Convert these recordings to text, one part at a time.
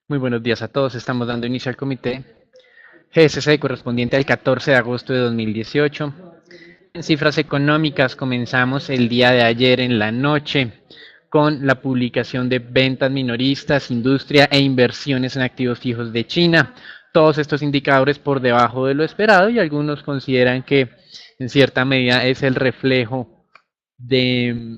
Muy buenos días a todos. Estamos dando inicio al comité GSC correspondiente al 14 de agosto de 2018. En cifras económicas comenzamos el día de ayer en la noche con la publicación de ventas minoristas, industria e inversiones en activos fijos de China. Todos estos indicadores por debajo de lo esperado y algunos consideran que en cierta medida es el reflejo de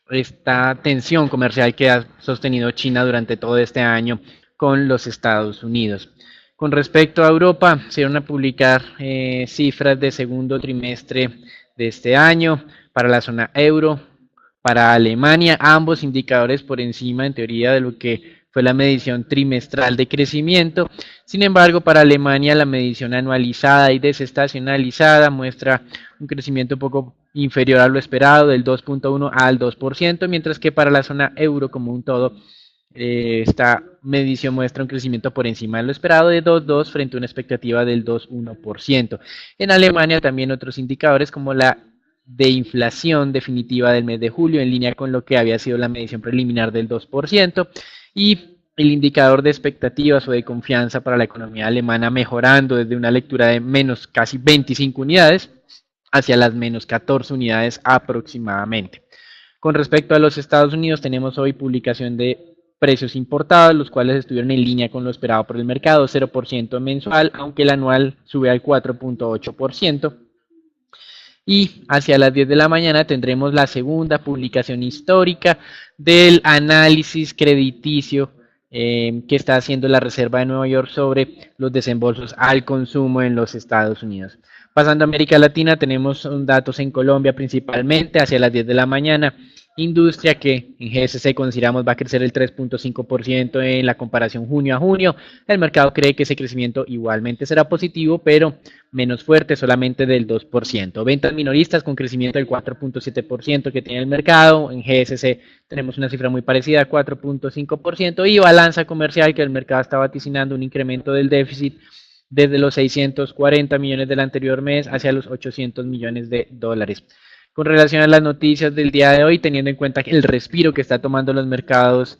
esta tensión comercial que ha sostenido China durante todo este año con los Estados Unidos. Con respecto a Europa, se van a publicar cifras de segundo trimestre de este año para la zona euro, para Alemania, ambos indicadores por encima en teoría de lo que fue la medición trimestral de crecimiento. Sin embargo, para Alemania la medición anualizada y desestacionalizada muestra un crecimiento un poco inferior a lo esperado, del 2.1 al 2%, mientras que para la zona euro como un todo, esta medición muestra un crecimiento por encima de lo esperado de 2.2 frente a una expectativa del 2.1%. En Alemania también otros indicadores como la de inflación definitiva del mes de julio, en línea con lo que había sido la medición preliminar del 2%, y el indicador de expectativas o de confianza para la economía alemana mejorando desde una lectura de menos casi 25 unidades hacia las menos 14 unidades aproximadamente. Con respecto a los Estados Unidos, tenemos hoy publicación de precios importados, los cuales estuvieron en línea con lo esperado por el mercado, 0% mensual, aunque el anual sube al 4.8%. Y hacia las 10 de la mañana tendremos la segunda publicación histórica del análisis crediticio que está haciendo la Reserva de Nueva York sobre los desembolsos al consumo en los Estados Unidos. Pasando a América Latina, tenemos datos en Colombia principalmente hacia las 10 de la mañana. Industria que en GSC consideramos va a crecer el 3.5% en la comparación junio a junio. El mercado cree que ese crecimiento igualmente será positivo, pero menos fuerte, solamente del 2%. Ventas minoristas con crecimiento del 4.7% que tiene el mercado. En GSC tenemos una cifra muy parecida, 4.5%. Y balanza comercial que el mercado está vaticinando un incremento del déficit desde los 640 millones del anterior mes hacia los 800 millones de dólares. Con relación a las noticias del día de hoy, teniendo en cuenta el respiro que está tomando los mercados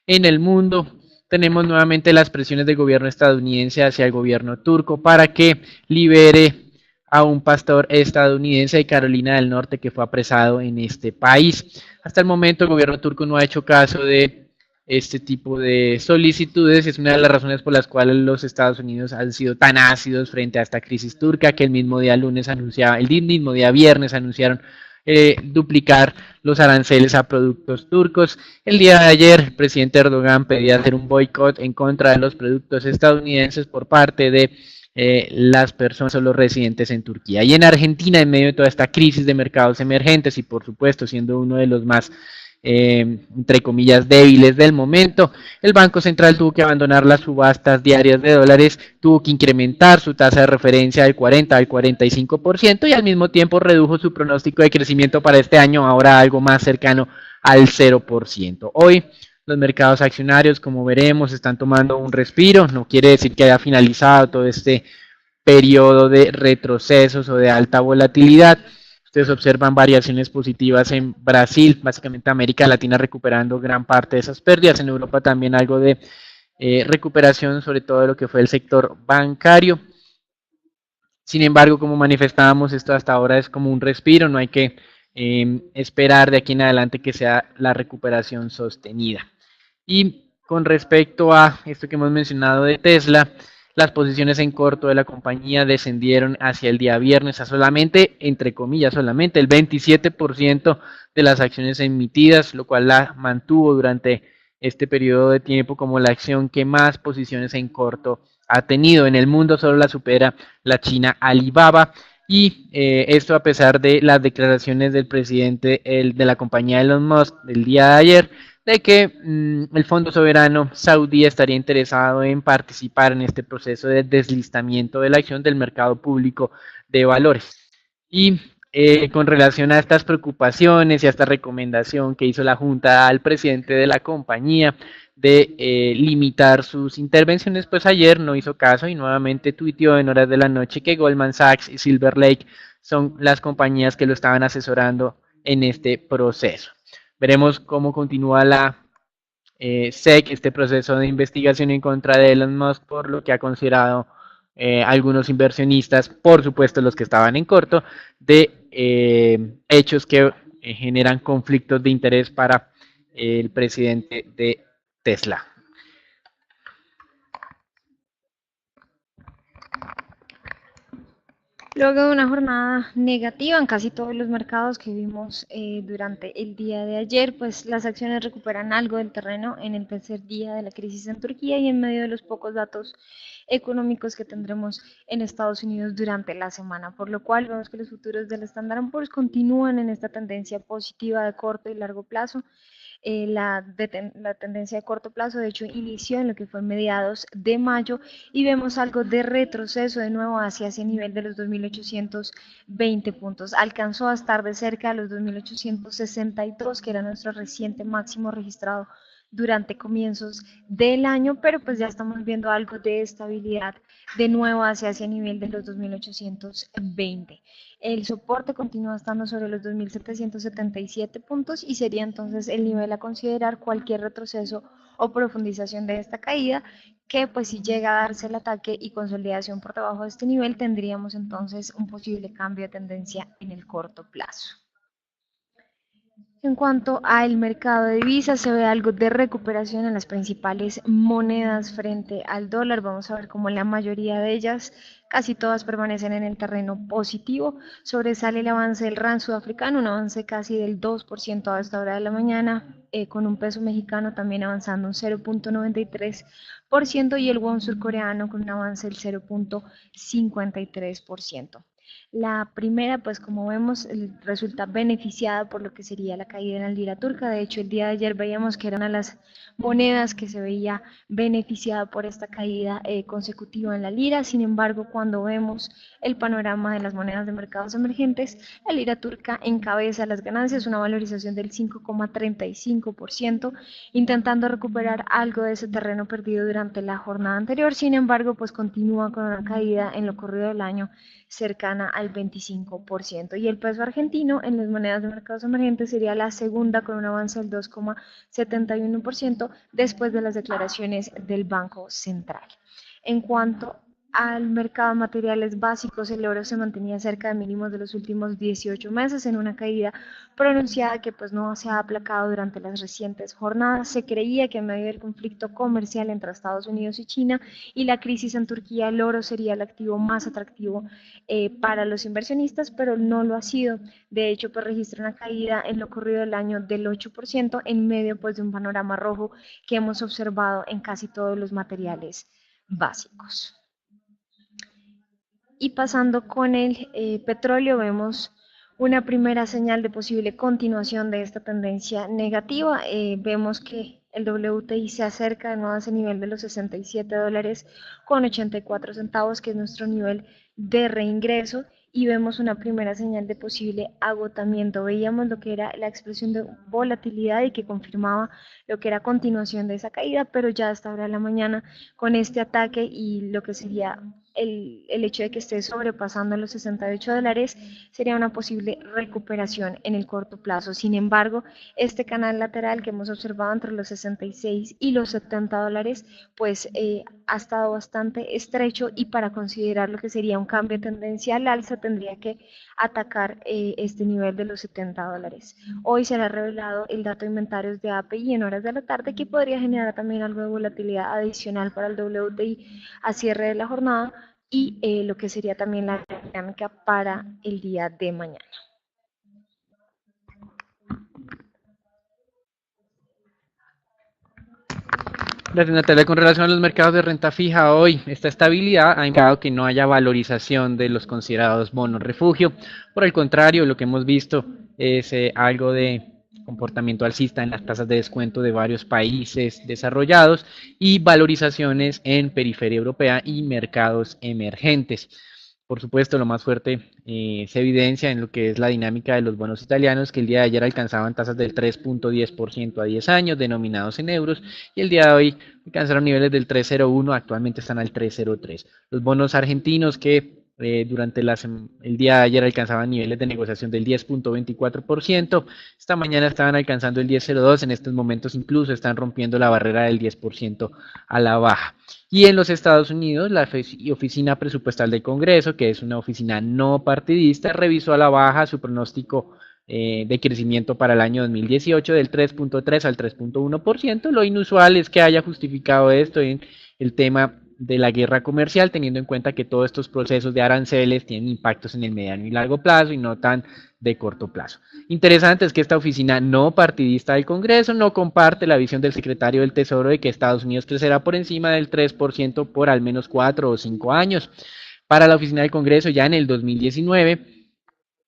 en el mundo, tenemos nuevamente las presiones del gobierno estadounidense hacia el gobierno turco para que libere a un pastor estadounidense de Carolina del Norte que fue apresado en este país. Hasta el momento el gobierno turco no ha hecho caso de este tipo de solicitudes. Es una de las razones por las cuales los Estados Unidos han sido tan ácidos frente a esta crisis turca, que el mismo día lunes anunciaba, el mismo día viernes anunciaron duplicar los aranceles a productos turcos. El día de ayer el presidente Erdogan pedía hacer un boicot en contra de los productos estadounidenses por parte de las personas o los residentes en Turquía. Y en Argentina, en medio de toda esta crisis de mercados emergentes y por supuesto siendo uno de los más entre comillas débiles del momento, el Banco Central tuvo que abandonar las subastas diarias de dólares, tuvo que incrementar su tasa de referencia del 40 al 45% y al mismo tiempo redujo su pronóstico de crecimiento para este año, ahora algo más cercano al 0%. Hoy los mercados accionarios, como veremos, están tomando un respiro, no quiere decir que haya finalizado todo este periodo de retrocesos o de alta volatilidad. Ustedes observan variaciones positivas en Brasil, básicamente América Latina recuperando gran parte de esas pérdidas, en Europa también algo de recuperación, sobre todo de lo que fue el sector bancario. Sin embargo, como manifestábamos, esto hasta ahora es como un respiro, no hay que esperar de aquí en adelante que sea la recuperación sostenida. Y con respecto a esto que hemos mencionado de Tesla, las posiciones en corto de la compañía descendieron hacia el día viernes a solamente, entre comillas, solamente el 27% de las acciones emitidas, lo cual la mantuvo durante este periodo de tiempo como la acción que más posiciones en corto ha tenido. En el mundo solo la supera la China Alibaba, Y esto a pesar de las declaraciones del presidente de la compañía Elon Musk del día de ayer, de que el Fondo Soberano Saudí estaría interesado en participar en este proceso de deslistamiento de la acción del mercado público de valores. Y con relación a estas preocupaciones y a esta recomendación que hizo la Junta al presidente de la compañía de limitar sus intervenciones, pues ayer no hizo caso y nuevamente tuiteó en horas de la noche que Goldman Sachs y Silver Lake son las compañías que lo estaban asesorando en este proceso. Veremos cómo continúa la SEC, este proceso de investigación en contra de Elon Musk, por lo que ha considerado algunos inversionistas, por supuesto los que estaban en corto, de hechos que generan conflictos de interés para el presidente de Tesla. Luego de una jornada negativa en casi todos los mercados que vimos durante el día de ayer, pues las acciones recuperan algo del terreno en el tercer día de la crisis en Turquía y en medio de los pocos datos económicos que tendremos en Estados Unidos durante la semana, por lo cual vemos que los futuros del Standard & Poor's continúan en esta tendencia positiva de corto y largo plazo. La tendencia de corto plazo, de hecho, inició en lo que fue mediados de mayo y vemos algo de retroceso de nuevo hacia ese nivel de los 2.820 puntos. Alcanzó a estar de cerca de los 2.862, que era nuestro reciente máximo registrado durante comienzos del año, pero pues ya estamos viendo algo de estabilidad de nuevo hacia ese nivel de los 2.820. El soporte continúa estando sobre los 2.777 puntos y sería entonces el nivel a considerar cualquier retroceso o profundización de esta caída, que pues si llega a darse el ataque y consolidación por debajo de este nivel, tendríamos entonces un posible cambio de tendencia en el corto plazo. En cuanto al mercado de divisas, se ve algo de recuperación en las principales monedas frente al dólar. Vamos a ver cómo la mayoría de ellas, casi todas permanecen en el terreno positivo. Sobresale el avance del RAN sudafricano, un avance casi del 2% a esta hora de la mañana, con un peso mexicano también avanzando un 0.93% y el won surcoreano con un avance del 0.53%. La primera, pues como vemos, resulta beneficiada por lo que sería la caída en la lira turca. De hecho, el día de ayer veíamos que era una de las monedas que se veía beneficiada por esta caída consecutiva en la lira. Sin embargo, cuando vemos el panorama de las monedas de mercados emergentes, la lira turca encabeza las ganancias, una valorización del 5,35%, intentando recuperar algo de ese terreno perdido durante la jornada anterior. Sin embargo, pues continúa con una caída en lo corrido del año cercana al 25%. Y el peso argentino en las monedas de mercados emergentes sería la segunda con un avance del 2,71% después de las declaraciones del Banco Central. En cuanto al mercado de materiales básicos, el oro se mantenía cerca de mínimos de los últimos 18 meses en una caída pronunciada que pues no se ha aplacado durante las recientes jornadas. Se creía que en medio del conflicto comercial entre Estados Unidos y China y la crisis en Turquía, el oro sería el activo más atractivo para los inversionistas, pero no lo ha sido. De hecho, pues registra una caída en lo corrido del año del 8% en medio pues de un panorama rojo que hemos observado en casi todos los materiales básicos. Y pasando con el petróleo, vemos una primera señal de posible continuación de esta tendencia negativa. Vemos que el WTI se acerca de nuevo a ese nivel de los $67 con 84 centavos, que es nuestro nivel de reingreso, y vemos una primera señal de posible agotamiento. Veíamos lo que era la expresión de volatilidad y que confirmaba lo que era continuación de esa caída, pero ya a esta hora de la mañana, con este ataque y lo que sería el hecho de que esté sobrepasando los $68, sería una posible recuperación en el corto plazo. Sin embargo, este canal lateral que hemos observado entre los 66 y los $70, pues ha estado bastante estrecho, y para considerar lo que sería un cambio de tendencia al alza tendría que atacar este nivel de los $70. Hoy será revelado el dato de inventarios de API en horas de la tarde, que podría generar también algo de volatilidad adicional para el WTI a cierre de la jornada, y lo que sería también la dinámica para el día de mañana. Gracias, Natalia. Con relación a los mercados de renta fija, hoy esta estabilidad ha indicado que no haya valorización de los considerados bonos refugio. Por el contrario, lo que hemos visto es algo de comportamiento alcista en las tasas de descuento de varios países desarrollados y valorizaciones en periferia europea y mercados emergentes. Por supuesto, lo más fuerte se evidencia en lo que es la dinámica de los bonos italianos, que el día de ayer alcanzaban tasas del 3.10% a 10 años, denominados en euros, y el día de hoy alcanzaron niveles del 3.01, actualmente están al 3.03. Los bonos argentinos que durante el día de ayer alcanzaban niveles de negociación del 10.24%, esta mañana estaban alcanzando el 10.02, en estos momentos incluso están rompiendo la barrera del 10% a la baja. Y en los Estados Unidos, la Oficina Presupuestal del Congreso, que es una oficina no partidista, revisó a la baja su pronóstico de crecimiento para el año 2018 del 3.3 al 3.1%. Lo inusual es que haya justificado esto en el tema de la guerra comercial, teniendo en cuenta que todos estos procesos de aranceles tienen impactos en el mediano y largo plazo y no tan de corto plazo. Interesante es que esta oficina no partidista del Congreso no comparte la visión del secretario del Tesoro de que Estados Unidos crecerá por encima del 3% por al menos 4 o 5 años. Para la oficina del Congreso, ya en el 2019,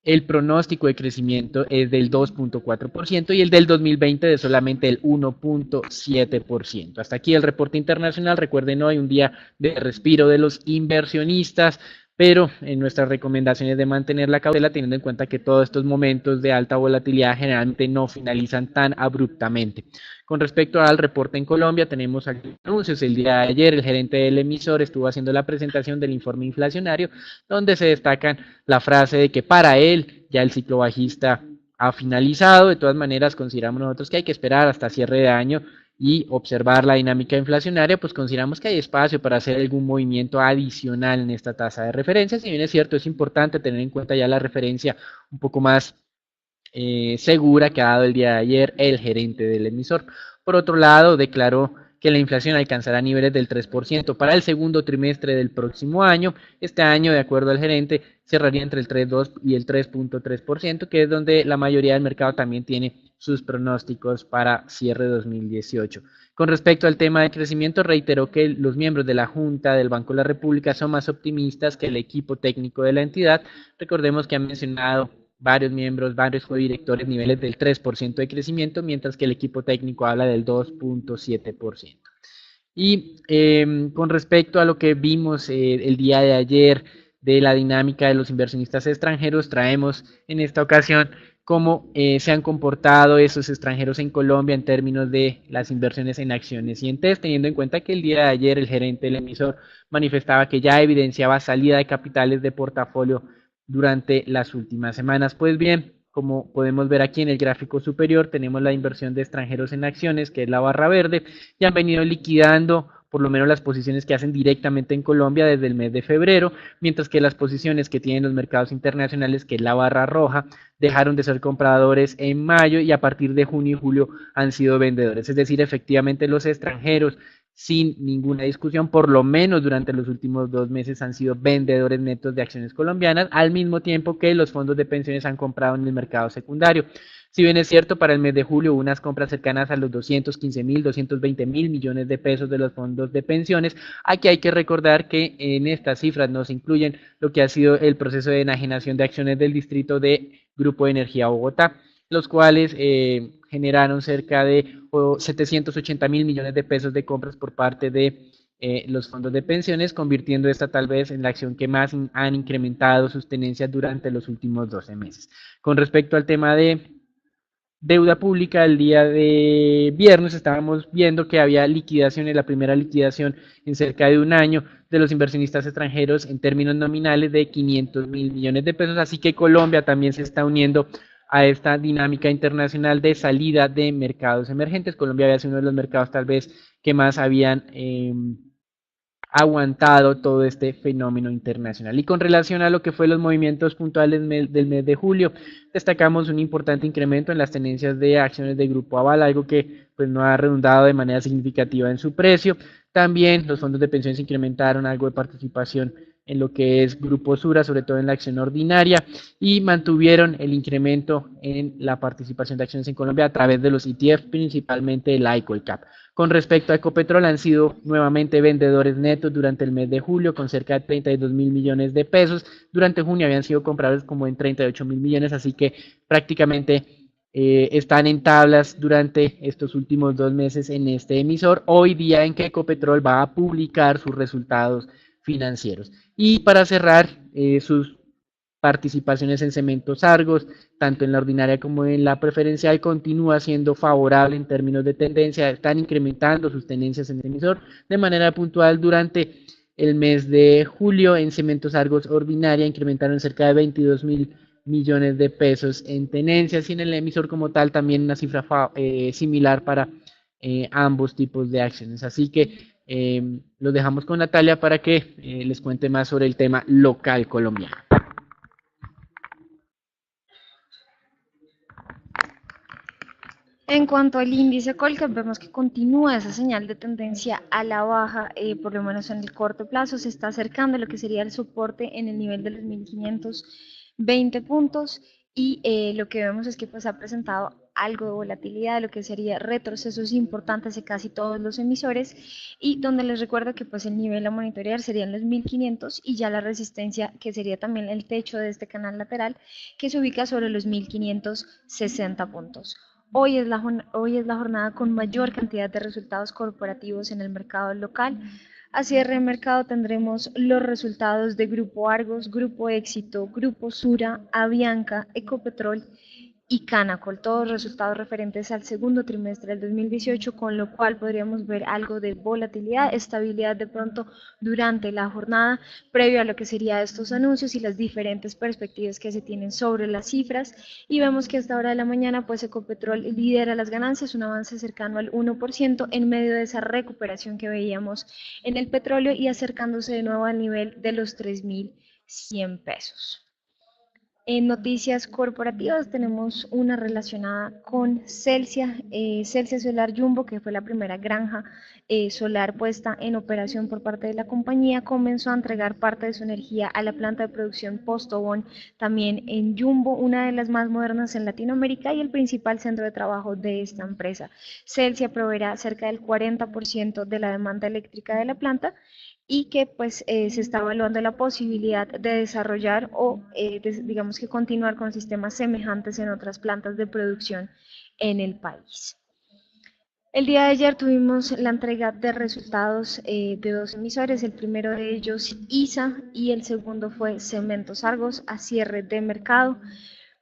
el pronóstico de crecimiento es del 2.4% y el del 2020 de solamente el 1.7%. Hasta aquí el reporte internacional. Recuerden, hoy un día de respiro de los inversionistas, pero en nuestras recomendaciones de mantener la cautela, teniendo en cuenta que todos estos momentos de alta volatilidad generalmente no finalizan tan abruptamente. Con respecto al reporte en Colombia, tenemos anuncios. El día de ayer el gerente del emisor estuvo haciendo la presentación del informe inflacionario, donde se destacan la frase de que para él ya el ciclo bajista ha finalizado. De todas maneras, consideramos nosotros que hay que esperar hasta cierre de año y observar la dinámica inflacionaria, pues consideramos que hay espacio para hacer algún movimiento adicional en esta tasa de referencia. Si bien es cierto, es importante tener en cuenta ya la referencia un poco más segura que ha dado el día de ayer el gerente del emisor. Por otro lado, declaró que la inflación alcanzará niveles del 3% para el segundo trimestre del próximo año. Este año, de acuerdo al gerente, cerraría entre el 3.2 y el 3.3%, que es donde la mayoría del mercado también tiene sus pronósticos para cierre de 2018. Con respecto al tema de crecimiento, reiteró que los miembros de la Junta del Banco de la República son más optimistas que el equipo técnico de la entidad. Recordemos que han mencionado varios miembros, varios directores, niveles del 3% de crecimiento, mientras que el equipo técnico habla del 2.7%. Y con respecto a lo que vimos el día de ayer de la dinámica de los inversionistas extranjeros, traemos en esta ocasión cómo se han comportado esos extranjeros en Colombia en términos de las inversiones en acciones y en test, teniendo en cuenta que el día de ayer el gerente del emisor manifestaba que ya evidenciaba salida de capitales de portafolio durante las últimas semanas. Pues bien, como podemos ver aquí en el gráfico superior, tenemos la inversión de extranjeros en acciones, que es la barra verde, y han venido liquidando por lo menos las posiciones que hacen directamente en Colombia desde el mes de febrero, mientras que las posiciones que tienen los mercados internacionales, que es la barra roja, dejaron de ser compradores en mayo y a partir de junio y julio han sido vendedores. Es decir, efectivamente los extranjeros, sin ninguna discusión, por lo menos durante los últimos 2 meses han sido vendedores netos de acciones colombianas, al mismo tiempo que los fondos de pensiones han comprado en el mercado secundario. Si bien es cierto, para el mes de julio hubo unas compras cercanas a los 215.000, 220.000 millones de pesos de los fondos de pensiones, aquí hay que recordar que en estas cifras no se incluyen lo que ha sido el proceso de enajenación de acciones del distrito de Grupo de Energía Bogotá, los cuales generaron cerca de 780.000 millones de pesos de compras por parte de los fondos de pensiones, convirtiendo esta tal vez en la acción que más han incrementado sus tenencias durante los últimos 12 meses. Con respecto al tema de deuda pública, el día de viernes estábamos viendo que había liquidaciones, la primera liquidación en cerca de un año de los inversionistas extranjeros en términos nominales de 500.000 millones de pesos, así que Colombia también se está uniendo a esta dinámica internacional de salida de mercados emergentes. Colombia había sido uno de los mercados tal vez que más habían aguantado todo este fenómeno internacional. Y con relación a lo que fue los movimientos puntuales del mes de julio, destacamos un importante incremento en las tenencias de acciones de Grupo Aval, algo que pues no ha redundado de manera significativa en su precio. También los fondos de pensiones incrementaron algo de participación en lo que es Grupo Sura, sobre todo en la acción ordinaria, y mantuvieron el incremento en la participación de acciones en Colombia a través de los ETF, principalmente el ICOICAP. Con respecto a Ecopetrol, han sido nuevamente vendedores netos durante el mes de julio con cerca de 32.000 millones de pesos. Durante junio habían sido comprados como en 38.000 millones, así que prácticamente están en tablas durante estos últimos 2 meses en este emisor, hoy día en que Ecopetrol va a publicar sus resultados financieros. Y para cerrar, sus participaciones en Cementos Argos, tanto en la ordinaria como en la preferencial, continúa siendo favorable en términos de tendencia, están incrementando sus tendencias en el emisor de manera puntual durante el mes de julio. En Cementos Argos ordinaria incrementaron cerca de 22.000 millones de pesos en tenencias, y en el emisor como tal también una cifra similar para ambos tipos de acciones. Así que los dejamos con Natalia para que les cuente más sobre el tema local colombiano. En cuanto al índice Colcap, vemos que continúa esa señal de tendencia a la baja, por lo menos en el corto plazo, se está acercando a lo que sería el soporte en el nivel de los 1520 puntos, y lo que vemos es que pues ha presentado algo de volatilidad, lo que sería retrocesos importantes en casi todos los emisores, y donde les recuerdo que pues el nivel a monitorear serían los 1500 y ya la resistencia, que sería también el techo de este canal lateral, que se ubica sobre los 1560 puntos. Hoy es la jornada con mayor cantidad de resultados corporativos en el mercado local. A cierre de mercado tendremos los resultados de Grupo Argos, Grupo Éxito, Grupo Sura, Avianca, Ecopetrol y Canacol, todos resultados referentes al segundo trimestre del 2018, con lo cual podríamos ver algo de volatilidad, estabilidad de pronto durante la jornada, previo a lo que serían estos anuncios y las diferentes perspectivas que se tienen sobre las cifras. Y vemos que hasta hora de la mañana pues Ecopetrol lidera las ganancias, un avance cercano al 1% en medio de esa recuperación que veíamos en el petróleo y acercándose de nuevo al nivel de los 3.100 pesos. En noticias corporativas tenemos una relacionada con Celsia, Celsia Solar Jumbo, que fue la primera granja solar puesta en operación por parte de la compañía, comenzó a entregar parte de su energía a la planta de producción Postobón, también en Jumbo, una de las más modernas en Latinoamérica y el principal centro de trabajo de esta empresa. Celsia proveerá cerca del 40% de la demanda eléctrica de la planta, y que pues se está evaluando la posibilidad de desarrollar o digamos que continuar con sistemas semejantes en otras plantas de producción en el país. El día de ayer tuvimos la entrega de resultados de dos emisores, el primero de ellos ISA y el segundo fue Cementos Argos a cierre de mercado.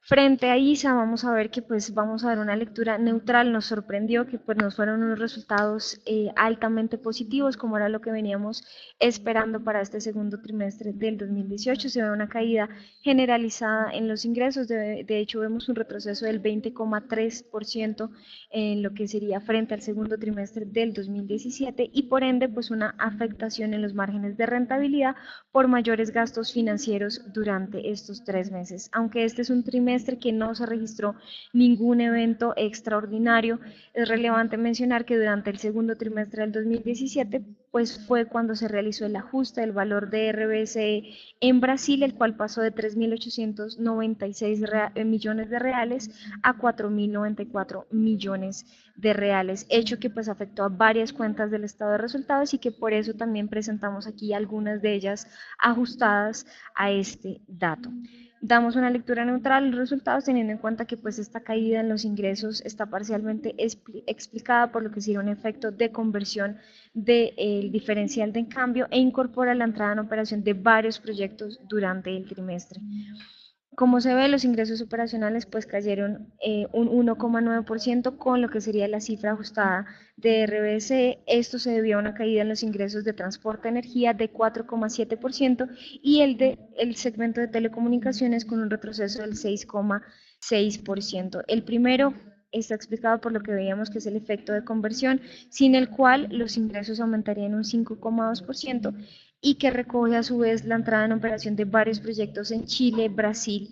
Frente a ISA vamos a ver que pues vamos a ver una lectura neutral. Nos sorprendió que pues nos fueron unos resultados altamente positivos, como era lo que veníamos esperando para este segundo trimestre del 2018. Se ve una caída generalizada en los ingresos, de hecho vemos un retroceso del 20,3% en lo que sería frente al segundo trimestre del 2017, y por ende pues una afectación en los márgenes de rentabilidad por mayores gastos financieros durante estos 3 meses. Aunque este es un trimestre que no se registró ningún evento extraordinario, es relevante mencionar que durante el segundo trimestre del 2017 pues fue cuando se realizó el ajuste del valor de RBSE en Brasil, el cual pasó de 3.896 millones de reales a 4.094 millones de reales, hecho que pues afectó a varias cuentas del estado de resultados y que por eso también presentamos aquí algunas de ellas ajustadas a este dato. Damos una lectura neutral a los resultados, teniendo en cuenta que pues esta caída en los ingresos está parcialmente explicada por lo que sería un efecto de conversión del diferencial de cambio e incorpora la entrada en operación de varios proyectos durante el trimestre. Como se ve, los ingresos operacionales pues cayeron un 1,9% con lo que sería la cifra ajustada de RBC. Esto se debió a una caída en los ingresos de transporte de energía de 4,7% y el segmento de telecomunicaciones con un retroceso del 6,6%. El primero está explicado por lo que veíamos que es el efecto de conversión, sin el cual los ingresos aumentarían un 5,2%, y que recoge a su vez la entrada en operación de varios proyectos en Chile, Brasil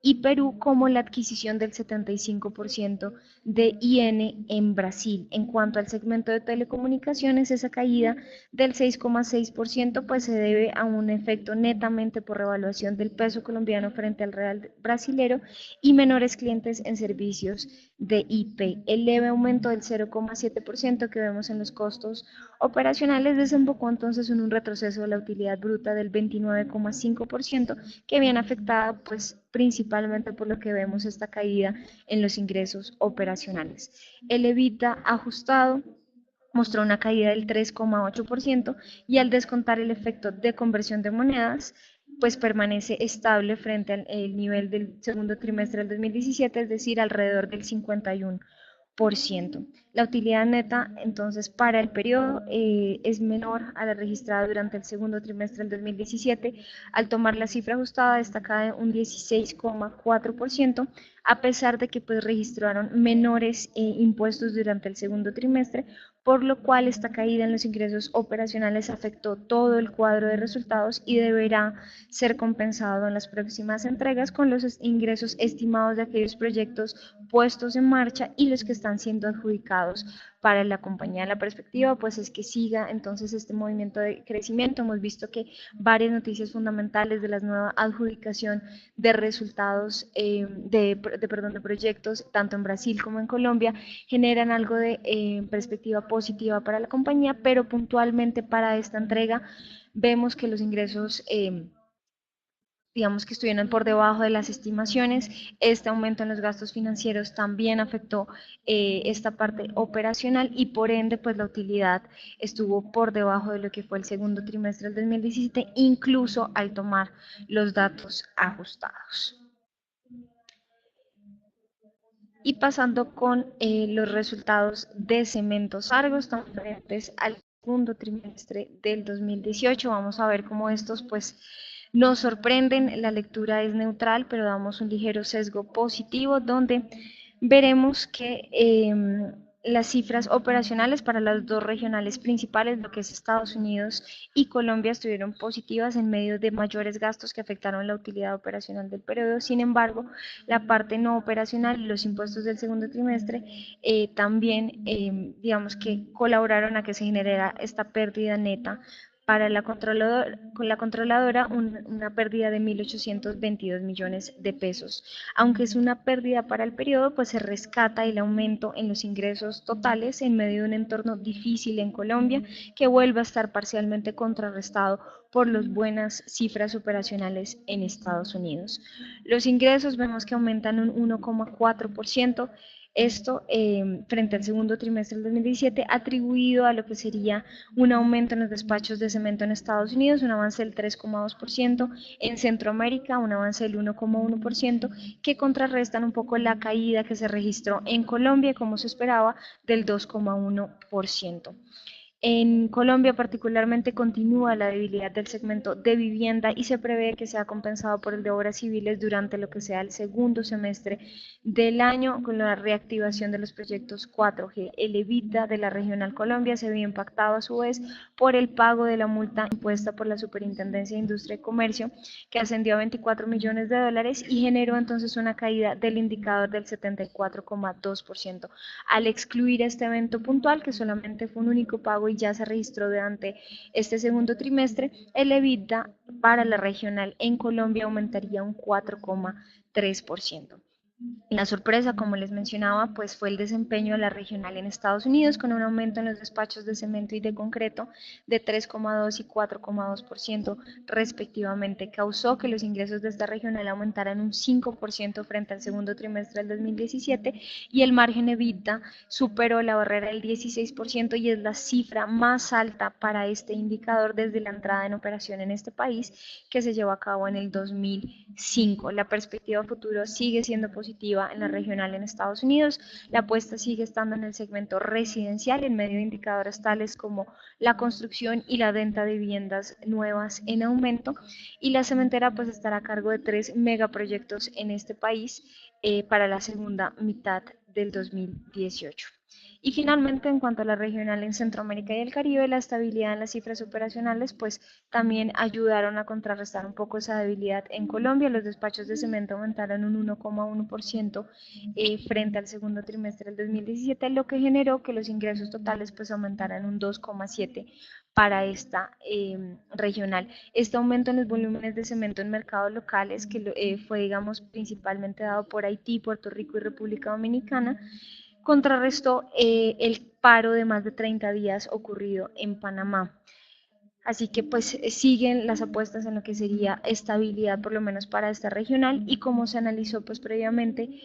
y Perú, como la adquisición del 75% de IN en Brasil. En cuanto al segmento de telecomunicaciones, esa caída del 6,6% pues se debe a un efecto netamente por revaluación del peso colombiano frente al real brasilero y menores clientes en servicios de IP. El leve aumento del 0,7% que vemos en los costos operacionales desembocó entonces en un retroceso de la utilidad bruta del 29,5%, que viene afectada pues principalmente por lo que vemos esta caída en los ingresos operacionales. El EBITDA ajustado mostró una caída del 3,8% y al descontar el efecto de conversión de monedas, pues permanece estable frente al nivel del segundo trimestre del 2017, es decir, alrededor del 51%. La utilidad neta, entonces, para el periodo es menor a la registrada durante el segundo trimestre del 2017. Al tomar la cifra ajustada, esta cae un 16,4%, a pesar de que pues, registraron menores impuestos durante el segundo trimestre, por lo cual esta caída en los ingresos operacionales afectó todo el cuadro de resultados y deberá ser compensado en las próximas entregas con los ingresos estimados de aquellos proyectos puestos en marcha y los que están siendo adjudicados para la compañía. La perspectiva pues es que siga entonces este movimiento de crecimiento. Hemos visto que varias noticias fundamentales de la nueva adjudicación de resultados de proyectos tanto en Brasil como en Colombia generan algo de perspectiva positiva para la compañía, pero puntualmente para esta entrega vemos que los ingresos digamos que estuvieron por debajo de las estimaciones. Este aumento en los gastos financieros también afectó esta parte operacional y por ende pues la utilidad estuvo por debajo de lo que fue el segundo trimestre del 2017, incluso al tomar los datos ajustados. Y pasando con los resultados de Cementos Argos, tan frentes al segundo trimestre del 2018. Vamos a ver cómo estos pues nos sorprenden. La lectura es neutral, pero damos un ligero sesgo positivo donde veremos que las cifras operacionales para las dos regionales principales, lo que es Estados Unidos y Colombia, estuvieron positivas en medio de mayores gastos que afectaron la utilidad operacional del periodo. Sin embargo, la parte no operacional y los impuestos del segundo trimestre también, digamos que colaboraron a que se generara esta pérdida neta para la controladora una pérdida de 1.822 millones de pesos. Aunque es una pérdida para el periodo, pues se rescata el aumento en los ingresos totales en medio de un entorno difícil en Colombia que vuelve a estar parcialmente contrarrestado por las buenas cifras operacionales en Estados Unidos. Los ingresos vemos que aumentan un 1,4%. Esto frente al segundo trimestre del 2017, atribuido a lo que sería un aumento en los despachos de cemento en Estados Unidos, un avance del 3,2%, en Centroamérica un avance del 1,1%, que contrarrestan un poco la caída que se registró en Colombia, como se esperaba, del 2,1%. En Colombia particularmente continúa la debilidad del segmento de vivienda y se prevé que sea compensado por el de obras civiles durante lo que sea el segundo semestre del año con la reactivación de los proyectos 4G. El EBITDA de la Regional Colombia se vio impactado a su vez por el pago de la multa impuesta por la Superintendencia de Industria y Comercio, que ascendió a 24 millones de dólares y generó entonces una caída del indicador del 74,2%. Al excluir este evento puntual, que solamente fue un único pago y ya se registró durante este segundo trimestre, el EBITDA para la regional en Colombia aumentaría un 4,3%. La sorpresa, como les mencionaba, pues fue el desempeño de la regional en Estados Unidos, con un aumento en los despachos de cemento y de concreto de 3,2 y 4,2% respectivamente. Causó que los ingresos de esta regional aumentaran un 5% frente al segundo trimestre del 2017 y el margen EBITDA superó la barrera del 16% y es la cifra más alta para este indicador desde la entrada en operación en este país, que se llevó a cabo en el 2005. La perspectiva futuro sigue siendo positiva en la regional en Estados Unidos. La apuesta sigue estando en el segmento residencial en medio de indicadores tales como la construcción y la venta de viviendas nuevas en aumento, y la cementera pues estará a cargo de 3 megaproyectos en este país para la segunda mitad del 2018. Y finalmente, en cuanto a la regional en Centroamérica y el Caribe, la estabilidad en las cifras operacionales, pues también ayudaron a contrarrestar un poco esa debilidad en Colombia. Los despachos de cemento aumentaron un 1,1% frente al segundo trimestre del 2017, lo que generó que los ingresos totales pues aumentaran un 2,7% para esta regional. Este aumento en los volúmenes de cemento en mercados locales, que fue, digamos, principalmente dado por Haití, Puerto Rico y República Dominicana, contrarrestó el paro de más de 30 días ocurrido en Panamá. Así que pues siguen las apuestas en lo que sería estabilidad por lo menos para esta regional y como se analizó pues previamente,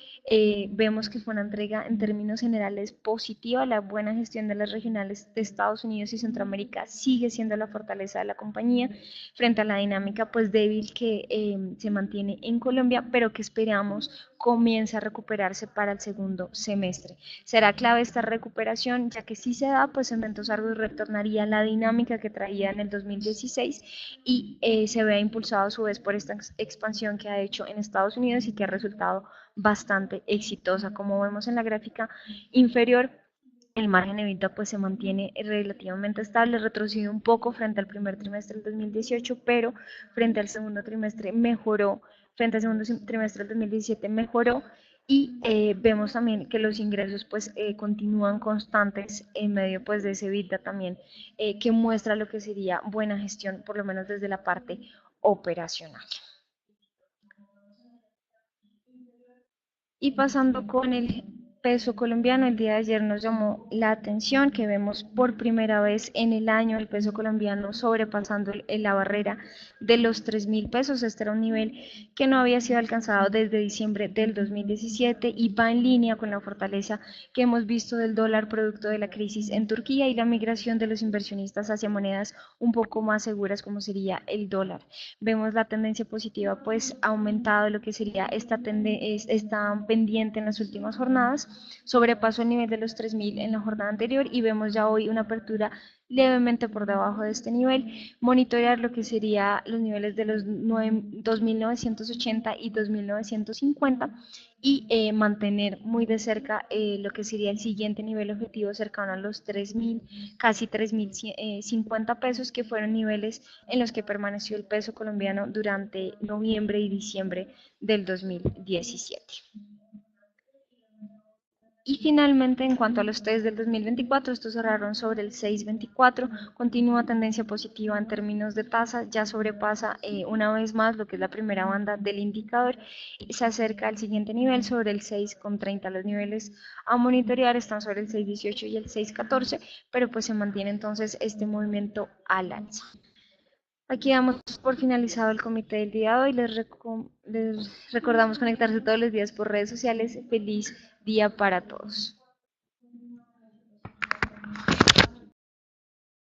vemos que fue una entrega en términos generales positiva. La buena gestión de las regionales de Estados Unidos y Centroamérica sigue siendo la fortaleza de la compañía frente a la dinámica pues débil que se mantiene en Colombia, pero que esperamos comience a recuperarse para el segundo semestre. Será clave esta recuperación, ya que si se da, pues Cementos Argos retornaría a la dinámica que traía en el 2016 y se vea impulsado a su vez por esta expansión que ha hecho en Estados Unidos y que ha resultado bastante exitosa. Como vemos en la gráfica inferior, el margen EBITDA pues se mantiene relativamente estable, retrocedió un poco frente al primer trimestre del 2018, pero frente al segundo trimestre mejoró, frente al segundo trimestre del 2017 mejoró y vemos también que los ingresos pues continúan constantes en medio pues de ese EBITDA también que muestra lo que sería buena gestión por lo menos desde la parte operacional. Y pasando con el peso colombiano, el día de ayer nos llamó la atención que vemos por primera vez en el año el peso colombiano sobrepasando la barrera de los 3.000 pesos. Este era un nivel que no había sido alcanzado desde diciembre del 2017 y va en línea con la fortaleza que hemos visto del dólar producto de la crisis en Turquía y la migración de los inversionistas hacia monedas un poco más seguras como sería el dólar. Vemos la tendencia positiva pues ha aumentado lo que sería esta pendiente en las últimas jornadas, sobrepasó el nivel de los 3.000 en la jornada anterior y vemos ya hoy una apertura levemente por debajo de este nivel, monitorear lo que sería los niveles de los 2.980 y 2.950 y mantener muy de cerca lo que sería el siguiente nivel objetivo cercano a los 3.000, casi 3.050 pesos, que fueron niveles en los que permaneció el peso colombiano durante noviembre y diciembre del 2017. Y finalmente, en cuanto a los test del 2024, estos cerraron sobre el 6.24, continúa tendencia positiva en términos de tasa, ya sobrepasa una vez más lo que es la primera banda del indicador y se acerca al siguiente nivel sobre el 6.30. Los niveles a monitorear están sobre el 6.18 y el 6.14, pero pues se mantiene entonces este movimiento al alza. Aquí damos por finalizado el comité del día de hoy. Les recordamos conectarse todos los días por redes sociales. Feliz día para todos.